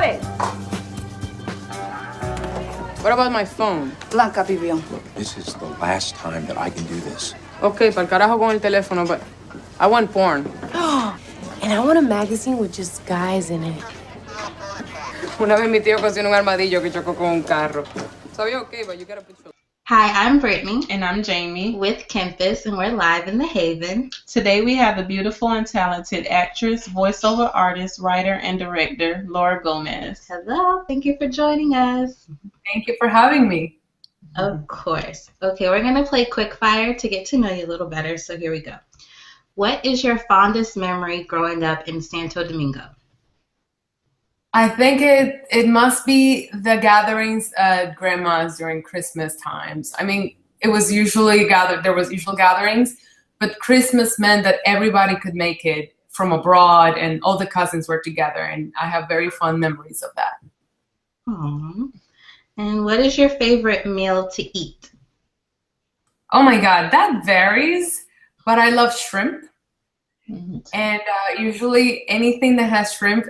got it. What about my phone? Blanca pidió. This is the last time that I can do this. Okay, pa'l carajo con el teléfono, but I want porn. And I want a magazine with just guys in it. Una vez mi tío cocinó un armadillo que chocó con un carro. So you're okay, but you gotta put your... Hi, I'm Brittany. And I'm Jamie. With Kempis, and we're live in the Haven. Today we have the beautiful and talented actress, voiceover artist, writer, and director, Laura Gomez. Hello, thank you for joining us. Thank you for having me. Of course. Okay, we're going to play Quickfire to get to know you a little better, so here we go. What is your fondest memory growing up in Santo Domingo? I think it must be the gatherings at grandma's during Christmas times. I mean, it was usually there was usual gatherings, but Christmas meant that everybody could make it from abroad and all the cousins were together, and I have very fond memories of that. Aww. And what is your favorite meal to eat? Oh my God, that varies, but I love shrimp. And usually anything that has shrimp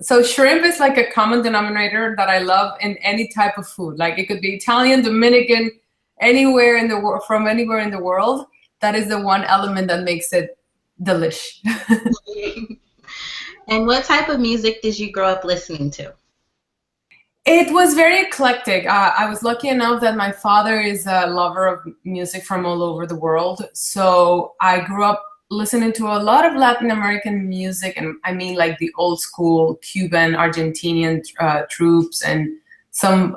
so shrimp is like a common denominator that I love in any type of food. Like it could be Italian, Dominican, anywhere in the world, from anywhere in the world. That is the one element that makes it delish. And what type of music did you grow up listening to? It was very eclectic. I was lucky enough that my father is a lover of music from all over the world. So I grew up listening to a lot of Latin American music, and I mean like the old school Cuban, Argentinian troops, and some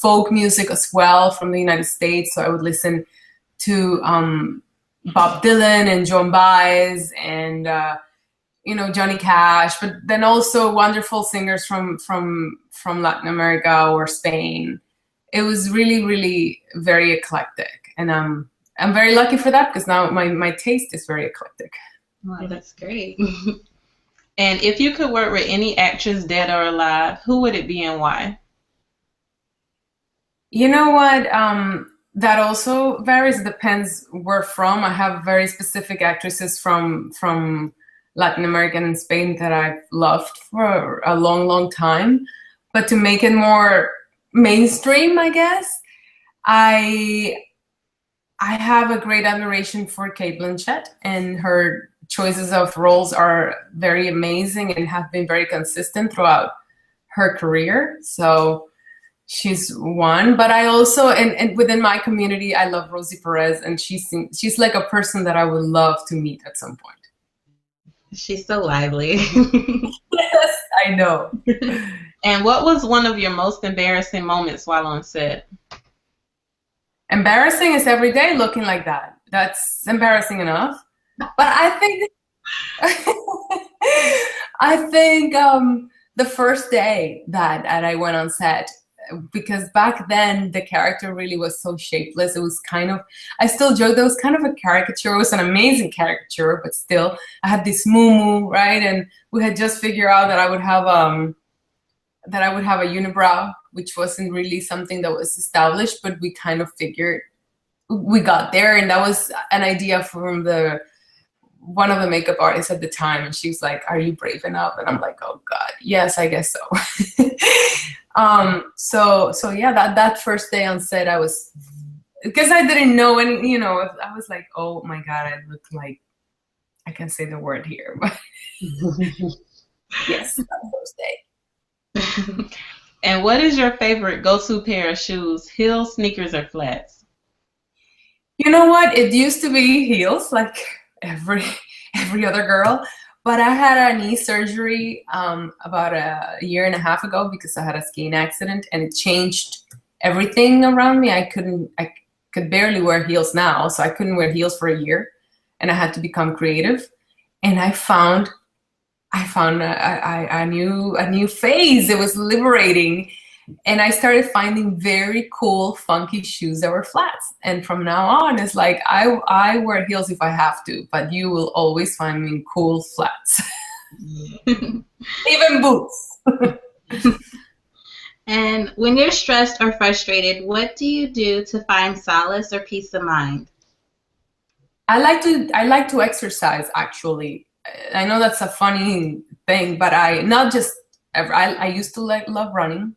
folk music as well from the United States. So I would listen to Bob Dylan and Joan Baez and Johnny Cash, but then also wonderful singers from Latin America or Spain. It was really, really very eclectic, and I'm very lucky for that because now my taste is very eclectic. Wow, that's great. And if you could work with any actress, dead or alive, who would it be and why? You know what? That also varies. It depends where from. I have very specific actresses from Latin America and Spain that I've loved for a long, long time. But to make it more mainstream, I guess, I have a great admiration for Cate Blanchett, and her choices of roles are very amazing and have been very consistent throughout her career. So she's one. But I also, and within my community, I love Rosie Perez, and she's like a person that I would love to meet at some point. She's so lively. Yes, I know. And what was one of your most embarrassing moments while on set? Embarrassing is every day looking like that. That's embarrassing enough. But I think the first day that I went on set, because back then the character really was so shapeless. It was kind of, I still joke, that was kind of a caricature. It was an amazing caricature, but still I had this moo-moo, right? And we had just figured out that I would have a unibrow, which wasn't really something that was established, but we kind of figured we got there. And that was an idea from one of the makeup artists at the time. And she was like, "Are you brave enough?" And I'm like, "Oh God, yes, I guess so." So yeah, that first day on set, I was, because I didn't know any, I was like, "Oh my God, I look like," I can't say the word here, but yes, that first day. And what is your favorite go-to pair of shoes, heels, sneakers, or flats? You know what? It used to be heels, like every other girl. But I had a knee surgery about a year and a half ago because I had a skiing accident, and it changed everything around me. I could barely wear heels now, so I couldn't wear heels for a year, and I had to become creative. And I found a new phase. It was liberating, and I started finding very cool, funky shoes that were flats. And from now on, it's like I wear heels if I have to, but you will always find me in cool flats, even boots. And when you're stressed or frustrated, what do you do to find solace or peace of mind? I like to exercise, actually. I know that's a funny thing, but I not just ever. I used to love running.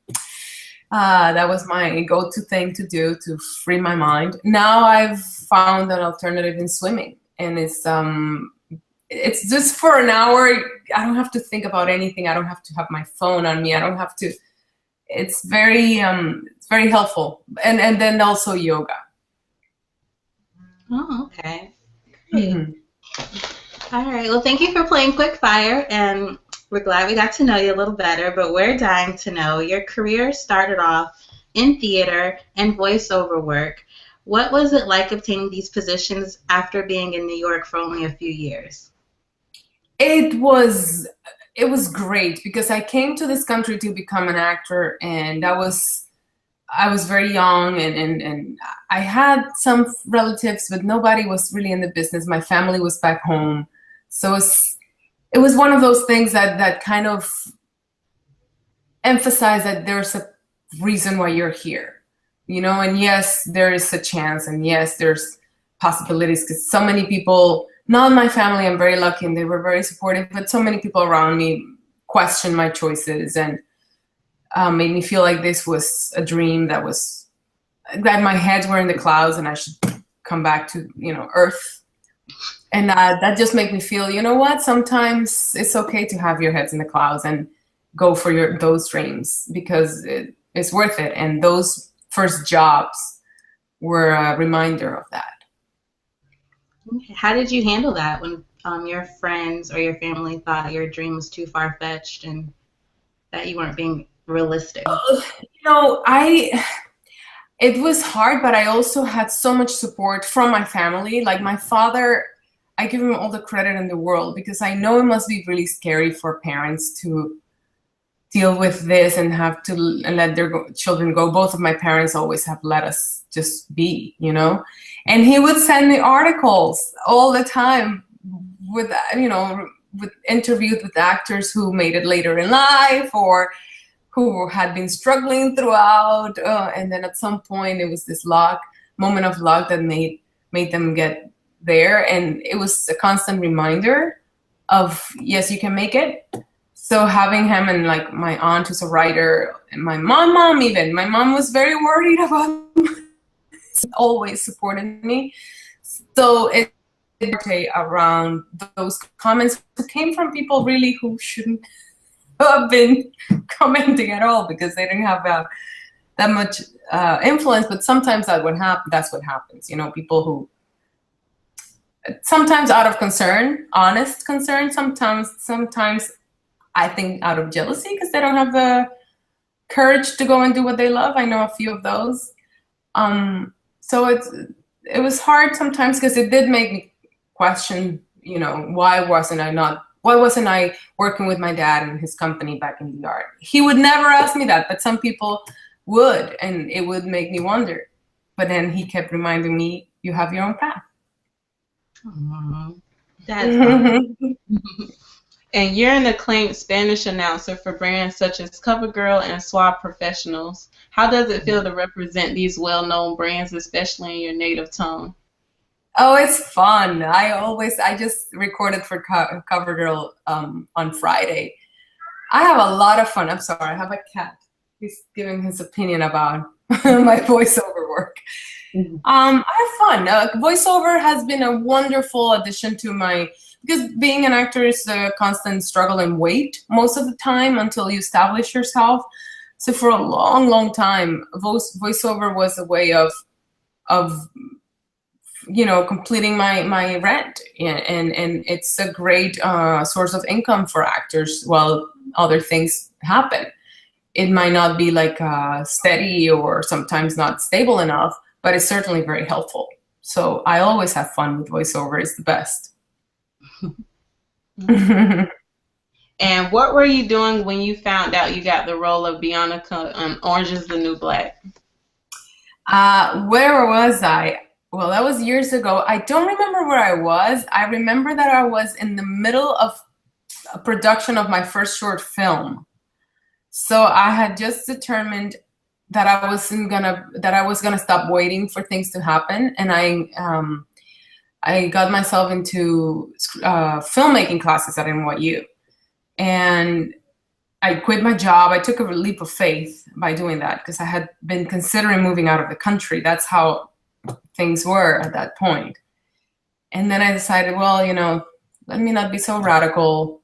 That was my go-to thing to do to free my mind. Now I've found an alternative in swimming, and it's just for an hour. I don't have to think about anything. I don't have to have my phone on me. I don't have to. It's very helpful. And then also yoga. Oh, okay. Great. Mm-hmm. All right. Well, thank you for playing Quick Fire, and we're glad we got to know you a little better, but we're dying to know. Your career started off in theater and voiceover work. What was it like obtaining these positions after being in New York for only a few years? It was great because I came to this country to become an actor, and I was very young, and I had some relatives, but nobody was really in the business. My family was back home, so it was one of those things that kind of emphasized that there's a reason why you're here, and yes, there is a chance, and yes, there's possibilities, because so many people, not my family, I'm very lucky and they were very supportive, but so many people around me questioned my choices and made me feel like this was a dream, that my heads were in the clouds and I should come back to, earth. And that just made me feel, you know what, sometimes it's okay to have your heads in the clouds and go for those dreams, because it's worth it. And those first jobs were a reminder of that. How did you handle that when your friends or your family thought your dream was too far-fetched and that you weren't being realistic? It was hard, but I also had so much support from my family. Like my father, I give him all the credit in the world, because I know it must be really scary for parents to deal with this and have to let their children go. Both of my parents always have let us just be, and he would send me articles all the time with interviews with actors who made it later in life or who had been struggling throughout. And then at some point it was this moment of luck that made them get there. And it was a constant reminder of, yes, you can make it. So having him, and like my aunt who's a writer, and my mom was very worried about always supported me. So it around those comments came from people really who shouldn't have been commenting at all, because they didn't have that much influence. But sometimes that's what happens. People who sometimes out of concern, honest concern, sometimes I think out of jealousy, because they don't have the courage to go and do what they love. I know a few of those. So it was hard sometimes, because it did make me question, why wasn't I working with my dad and his company back in the art? He would never ask me that, but some people would, and it would make me wonder. But then he kept reminding me, you have your own path. That's awesome. And you're an acclaimed Spanish announcer for brands such as CoverGirl and Suave Professionals. How does it feel to represent these well-known brands, especially in your native tongue? Oh, it's fun. I just recorded for CoverGirl on Friday. I have a lot of fun. I'm sorry, I have a cat. He's giving his opinion about my voiceover work. Mm-hmm. I have fun. Voiceover has been a wonderful addition to because being an actor is a constant struggle and wait most of the time until you establish yourself. So for a long, long time, voiceover was a way of completing my rent, and it's a great source of income for actors while other things happen. It might not be like steady or sometimes not stable enough, but it's certainly very helpful. So I always have fun with voiceover. It's the best. And what were you doing when you found out you got the role of Bionica on Orange is the New Black? Where was I? Well, that was years ago. I don't remember where I was. I remember that I was in the middle of a production of my first short film. So I had just determined that I was gonna stop waiting for things to happen, and I got myself into filmmaking classes at NYU, and I quit my job. I took a leap of faith by doing that because I had been considering moving out of the country. That's how things were at that point. And then I decided, well, let me not be so radical.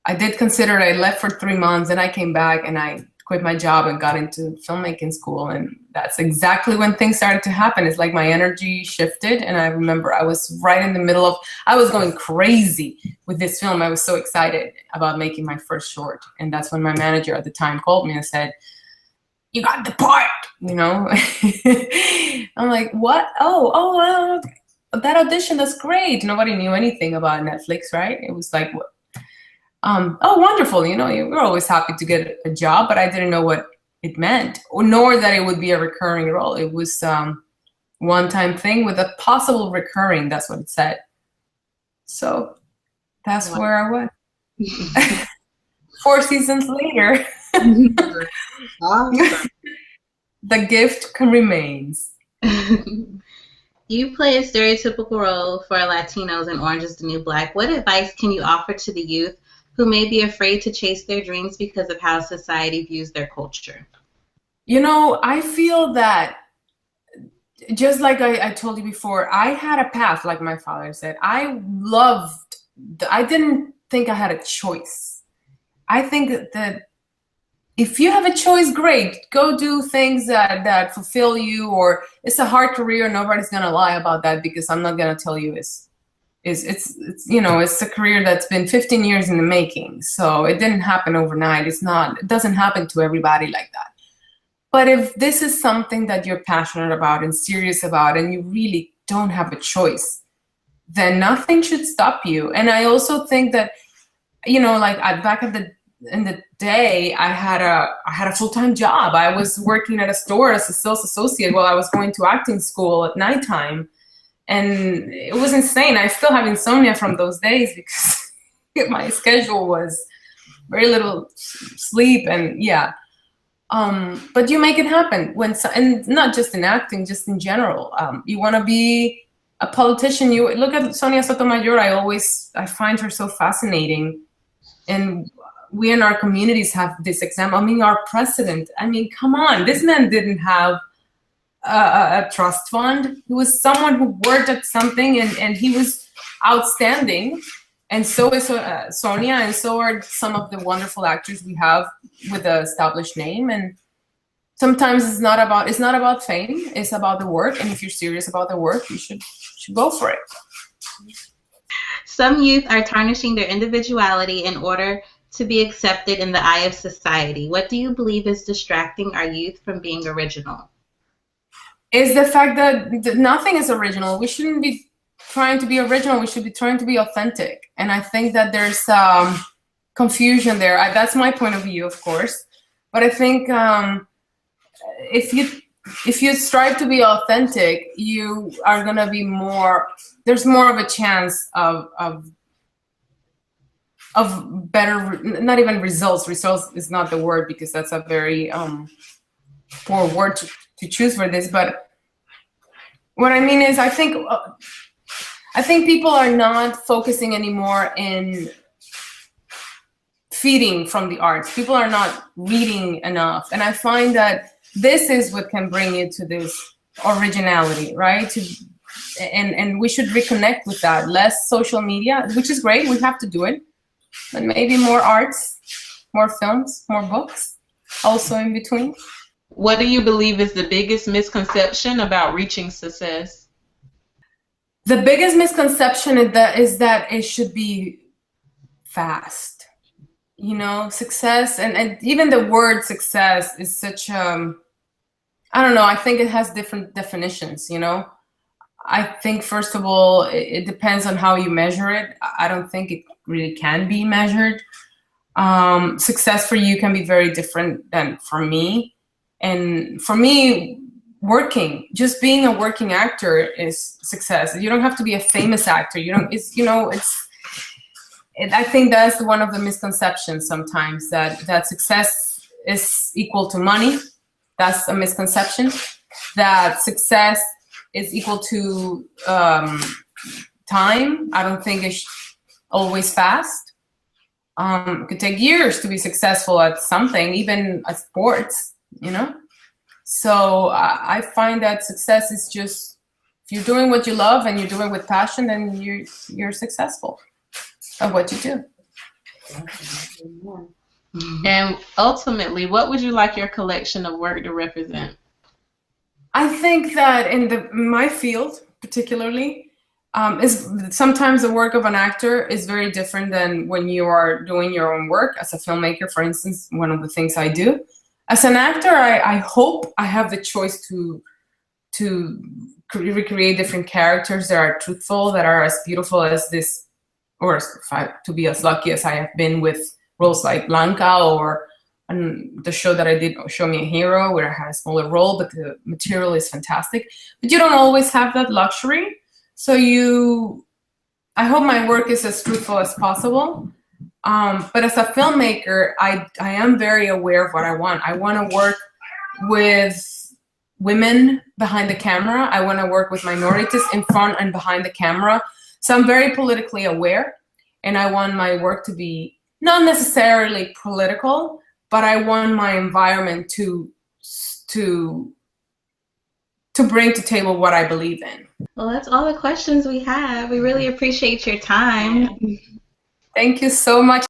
I did consider it. I left for 3 months, and I came back and I quit my job and got into filmmaking school. And that's exactly when things started to happen. It's like my energy shifted. And I remember I was right in the middle of, I was going crazy with this film. I was so excited about making my first short. And that's when my manager at the time called me and said, "You got the part," I'm like, what? Oh, that audition, that's great. Nobody knew anything about Netflix, right? It was like, oh, wonderful. We're always happy to get a job, but I didn't know what it meant, nor that it would be a recurring role. It was one-time thing with a possible recurring. That's what it said. So that's where I was. 4 seasons later. Awesome. The gift remains. You play a stereotypical role for Latinos in Orange is the New Black. What advice can you offer to the youth who may be afraid to chase their dreams because of how society views their culture? I feel that, just like I told you before, I had a path, like my father said. I didn't think I had a choice. I think that if you have a choice, great. Go do things that fulfill you, or it's a hard career. Nobody's going to lie about that, because I'm not going to tell you it's a career that's been 15 years in the making. So it didn't happen overnight. It doesn't happen to everybody like that. But if this is something that you're passionate about and serious about, and you really don't have a choice, then nothing should stop you. And I also think that, back in the day, I had a full-time job. I was working at a store as a sales associate while I was going to acting school at nighttime. And it was insane. I still have insomnia from those days because my schedule was very little sleep, and yeah. But you make it happen and not just in acting, just in general. You want to be a politician. You look at Sonia Sotomayor. I find her so fascinating, and we in our communities have this example. Our president. Come on, this man didn't have a trust fund. He was someone who worked at something, and he was outstanding. And so is Sonia, and so are some of the wonderful actors we have with an established name. And sometimes it's not about fame. It's about the work. And if you're serious about the work, you should go for it. Some youth are tarnishing their individuality in order to be accepted in the eye of society. What do you believe is distracting our youth from being original? Is the fact that nothing is original. We shouldn't be trying to be original. We should be trying to be authentic. And I think that there's confusion there. That's my point of view, of course. But I think if you strive to be authentic, you are going to be there's more of a chance of better, not even results. Results is not the word, because that's a very poor word to choose for this. But what I mean is, I think people are not focusing anymore in feeding from the arts. People are not reading enough. And I find that this is what can bring you to this originality, right? And we should reconnect with that. Less social media, which is great. We have to do it. But maybe more arts, more films, more books, also in between. What do you believe is the biggest misconception about reaching success? The biggest misconception is that it should be fast. Success, and even the word success is such I don't know, I think it has different definitions, I think, first of all, it depends on how you measure it. I don't think it really can be measured. Success for you can be very different than for me. And for me, just being a working actor is success. You don't have to be a famous actor. I think that's one of the misconceptions sometimes, that success is equal to money. That's a misconception. That success is equal to time. I don't think it's always fast. It could take years to be successful at something, even at sports, you know? So I find that success is just, if you're doing what you love and you're doing it with passion, then you're successful at what you do. And ultimately, what would you like your collection of work to represent? I think that in my field, particularly, is sometimes the work of an actor is very different than when you are doing your own work. As a filmmaker, for instance, one of the things I do. As an actor, I hope I have the choice to recreate different characters that are truthful, that are as beautiful as this, or to be as lucky as I have been with roles like Blanca, or the show that I did, Show Me a Hero, where I had a smaller role, but the material is fantastic. But you don't always have that luxury. So I hope my work is as truthful as possible. But as a filmmaker, I am very aware of what I want. I want to work with women behind the camera. I want to work with minorities in front and behind the camera. So I'm very politically aware, and I want my work to be not necessarily political, but I want my environment to bring to table what I believe in. Well, that's all the questions we have. We really appreciate your time. Thank you so much.